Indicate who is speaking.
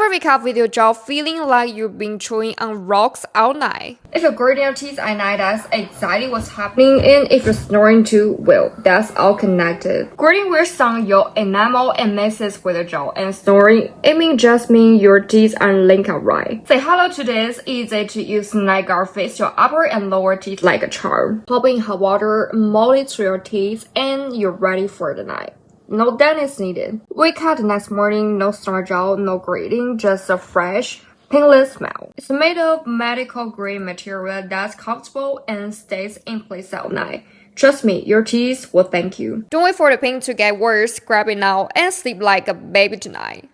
Speaker 1: Never wake up with your jaw feeling like you've been chewing on rocks all night.
Speaker 2: If you're grinding your teeth at night, that's exactly what's happening. And if you're snoring too, well, that's all connected. Grinding wears on your enamel and messes with your jaw. And snoring, just means your teeth aren't linked up right. Say hello to this easy-to-use night guard fits your upper and lower teeth like a charm. Pop in hot water, mold it through your teeth, and you're ready for the night. No dentist needed. Wake up the next morning, no snore jaw, no grating, just a fresh, painless smell. It's made of medical grade material that's comfortable and stays in place all night. Trust me, your teeth will thank you.
Speaker 1: Don't wait for the pain to get worse. Grab it now and sleep like a baby tonight.